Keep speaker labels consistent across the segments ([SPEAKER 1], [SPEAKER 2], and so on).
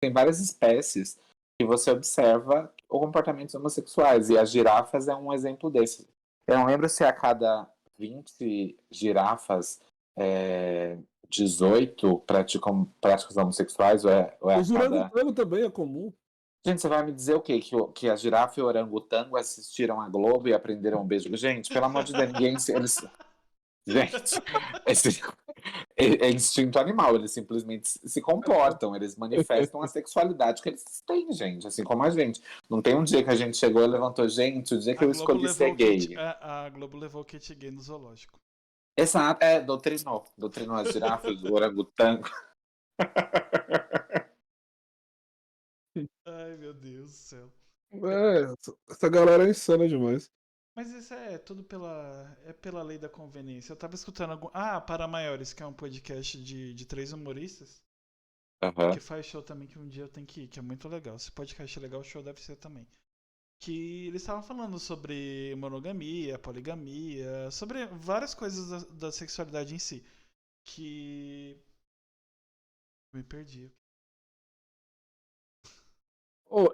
[SPEAKER 1] tem várias espécies que você observa comportamentos homossexuais, e as girafas é um exemplo desse. Eu não lembro se a cada 20 girafas, 18 praticam práticas homossexuais, ou é a
[SPEAKER 2] Os
[SPEAKER 1] cada...
[SPEAKER 2] orangotangos também é comum.
[SPEAKER 1] Gente, você vai me dizer o quê? Que a girafa e o orangotango assistiram a Globo e aprenderam um beijo? Gente, pelo amor de Deus, eles... Gente, esse, é instinto animal, eles simplesmente se comportam, eles manifestam a sexualidade que eles têm, gente, assim como a gente. Não tem um dia que a gente chegou e levantou, gente, o dia que
[SPEAKER 3] A
[SPEAKER 1] eu
[SPEAKER 3] Globo
[SPEAKER 1] escolhi
[SPEAKER 3] levou
[SPEAKER 1] ser
[SPEAKER 3] o kit,
[SPEAKER 1] gay.
[SPEAKER 3] a Globo levou o kit gay no zoológico.
[SPEAKER 1] Exato, doutrinou as girafas, o orangotango.
[SPEAKER 3] Ai, meu Deus do céu.
[SPEAKER 2] Essa galera é insana demais.
[SPEAKER 3] Mas isso é tudo pela lei da conveniência. Eu tava escutando Para Maiores, que é um podcast de três humoristas,
[SPEAKER 1] Aham.
[SPEAKER 3] que faz show também, que um dia eu tenho que ir, que é muito legal. Esse podcast é legal, o show deve ser também. Que eles estavam falando sobre monogamia, poligamia, sobre várias coisas da sexualidade em si. Que... Me perdi.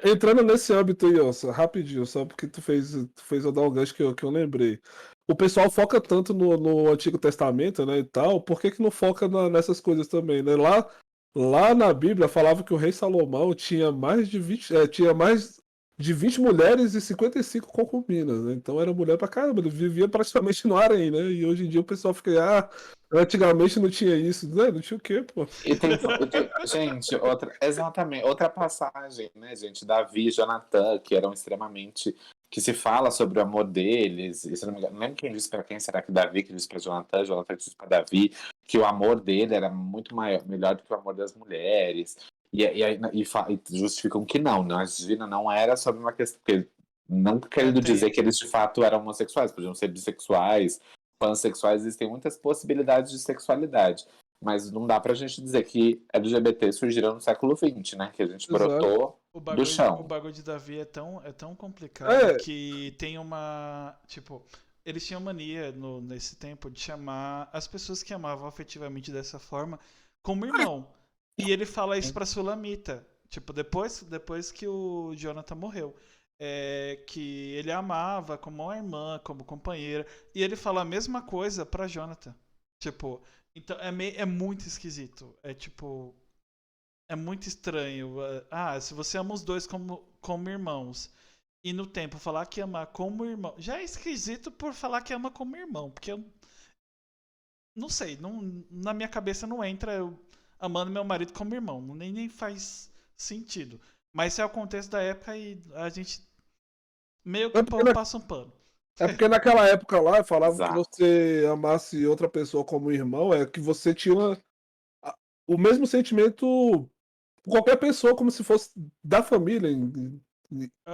[SPEAKER 2] Entrando nesse âmbito aí, ó, rapidinho, só porque tu fez eu dar um gancho que eu lembrei. O pessoal foca tanto no Antigo Testamento, né, e tal, por que não foca nessas coisas também, né? Lá na Bíblia falava que o rei Salomão tinha mais de 20 mulheres e 55 concubinas, né? Então era mulher pra caramba, ele vivia praticamente no harém, né? E hoje em dia o pessoal fica, antigamente não tinha isso, né? Não tinha o quê, pô?
[SPEAKER 1] Gente, exatamente, outra passagem, né, gente, Davi e Jonatã, que eram extremamente, que se fala sobre o amor deles, e se não me engano, não lembro quem disse pra quem, será que Davi que disse pra Jonatã, Jonatã disse pra Davi, que o amor dele era muito melhor do que o amor das mulheres, e justificam que não, a Gina não era sobre uma questão, porque, não querendo dizer que eles de fato eram homossexuais, podiam ser bissexuais, pansexuais, existem muitas possibilidades de sexualidade. Mas não dá pra gente dizer que LGBT surgiram no século XX, né? Que a gente
[SPEAKER 2] Exato.
[SPEAKER 1] brotou do
[SPEAKER 3] O
[SPEAKER 1] chão.
[SPEAKER 3] bagulho de Davi é tão complicado
[SPEAKER 2] É,
[SPEAKER 3] que tem uma. Tipo, eles tinham mania nesse tempo de chamar as pessoas que amavam afetivamente dessa forma como irmão. E ele fala isso pra Sulamita. Tipo, depois que o Jonathan morreu. Que ele amava como uma irmã, como companheira. E ele fala a mesma coisa pra Jonathan. Tipo, então é muito esquisito. É tipo. É muito estranho. Se você ama os dois como irmãos e no tempo falar que ama como irmão. Já é esquisito por falar que ama como irmão. Porque eu não sei, na minha cabeça não entra eu amando meu marido como irmão. Nem faz sentido. Mas é o contexto da época e a gente meio que
[SPEAKER 2] é porque, na-
[SPEAKER 3] passa um pano.
[SPEAKER 2] é porque naquela época lá falavam que
[SPEAKER 1] Exato.
[SPEAKER 2] você amasse outra pessoa como irmão, é que você tinha a- o mesmo sentimento por qualquer pessoa, como se fosse da família.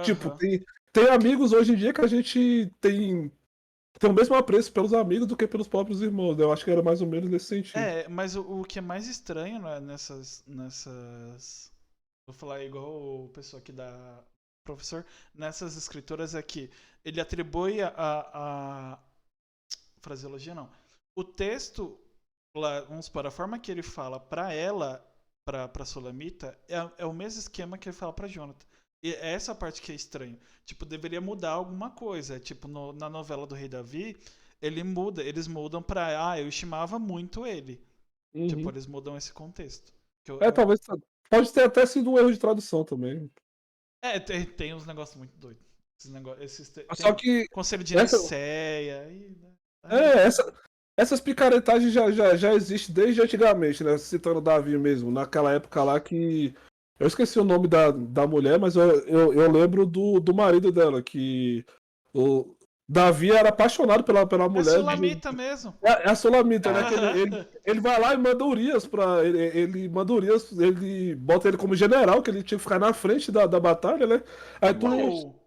[SPEAKER 2] Tipo,
[SPEAKER 3] Aham.
[SPEAKER 2] tem amigos hoje em dia que a gente tem o mesmo apreço pelos amigos do que pelos próprios irmãos, né? Eu acho que era mais ou menos nesse sentido.
[SPEAKER 3] Mas o que é mais estranho, né, nessas. Vou falar igual o pessoal aqui da. Professor, nessas escrituras é que ele atribui a fraseologia não. O texto, lá, vamos supor, a forma que ele fala pra ela, pra Solamita, é o mesmo esquema que ele fala pra Jonathan. E é essa parte que é estranho. Tipo, deveria mudar alguma coisa. Tipo, na novela do Rei Davi, eles mudam pra. Eu estimava muito ele. Tipo,
[SPEAKER 2] Uhum.
[SPEAKER 3] eles mudam esse contexto.
[SPEAKER 2] Talvez. Pode ter até sido um erro de tradução também.
[SPEAKER 3] Tem uns negócios muito doidos.
[SPEAKER 2] Só
[SPEAKER 3] Tem
[SPEAKER 2] que
[SPEAKER 3] Conselho de
[SPEAKER 2] essa,
[SPEAKER 3] Nicéia. Aí,
[SPEAKER 2] é, essa, essas picaretagens já existem desde antigamente, né? Citando Davi mesmo, naquela época lá que. Eu esqueci o nome da mulher, mas eu lembro do marido dela, que o Davi era apaixonado pela
[SPEAKER 3] é
[SPEAKER 2] mulher de.
[SPEAKER 3] Sulamita mesmo.
[SPEAKER 2] É a Sulamita, né? Que
[SPEAKER 1] Ah,
[SPEAKER 2] ele vai lá e manda Urias pra. Ele manda Urias, ele bota ele como general, que ele tinha que ficar na frente da batalha, né? Aí tu,
[SPEAKER 3] Uou!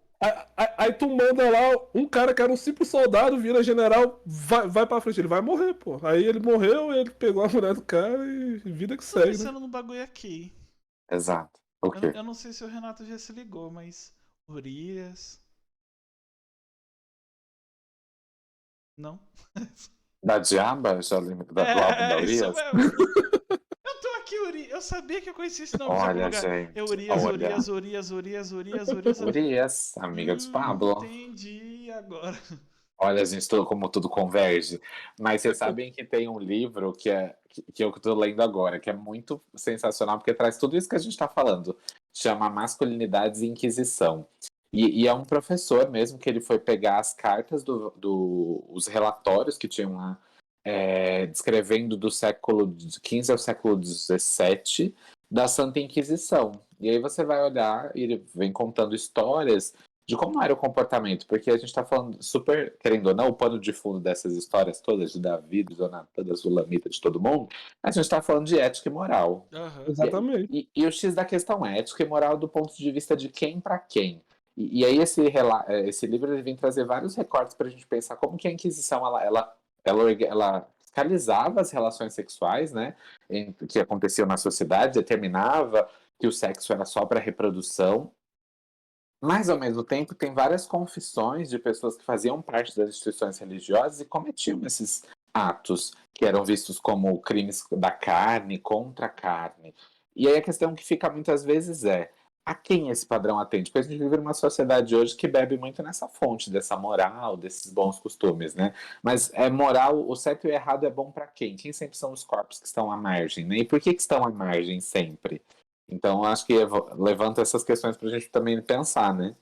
[SPEAKER 2] aí tu manda lá um cara que era um simples soldado, vira general, vai pra frente. Ele vai morrer, pô. Aí ele morreu, ele pegou a mulher do cara e vida que
[SPEAKER 3] Tô
[SPEAKER 2] segue, né?
[SPEAKER 3] pensando num bagulho aqui.
[SPEAKER 1] exato. O
[SPEAKER 3] Eu, não-
[SPEAKER 1] quê?
[SPEAKER 3] eu não sei se o Renato já se ligou, mas. Urias. Não?
[SPEAKER 1] Da Diaba? Já lembro do álbum da
[SPEAKER 3] Isso
[SPEAKER 1] Urias?
[SPEAKER 3] mesmo. Eu tô aqui, Eu sabia que eu conhecia esse nome de algum
[SPEAKER 1] Olha,
[SPEAKER 3] lugar. É
[SPEAKER 1] gente,
[SPEAKER 3] Urias,
[SPEAKER 1] olha.
[SPEAKER 3] Urias, Urias, Urias, Urias, Urias.
[SPEAKER 1] Urias, amiga dos Pablo.
[SPEAKER 3] Entendi agora.
[SPEAKER 1] Olha, gente, como tudo converge. Mas vocês sabem que tem um livro que eu tô lendo agora, que é muito sensacional, porque traz tudo isso que a gente está falando. Chama Masculinidades e Inquisição. E é um professor mesmo que ele foi pegar as cartas os relatórios que tinham lá, descrevendo do século XV ao século XVII da Santa Inquisição. E aí você vai olhar e ele vem contando histórias de como era o comportamento, porque a gente está falando super, querendo ou não, o pano de fundo dessas histórias todas, de Davi, de Jonatã, da Sulamita, de todo mundo, a gente está falando de ética e moral.
[SPEAKER 3] Aham.
[SPEAKER 2] Exatamente.
[SPEAKER 1] E o X da questão é ética e moral do ponto de vista de quem para quem. E aí esse livro ele vem trazer vários recortes para a gente pensar como que a Inquisição ela fiscalizava as relações sexuais, né, que aconteciam na sociedade, determinava que o sexo era só para reprodução, mas, ao mesmo tempo, tem várias confissões de pessoas que faziam parte das instituições religiosas e cometiam esses atos que eram vistos como crimes da carne, contra a carne. E aí a questão que fica muitas vezes é: a quem esse padrão atende? Porque a gente vive numa sociedade hoje que bebe muito nessa fonte, dessa moral, desses bons costumes, né? Mas é moral, o certo e o errado é bom para quem? Quem sempre são os corpos que estão à margem, né? E por que estão à margem sempre? Então, acho que levanta essas questões para a gente também pensar, né?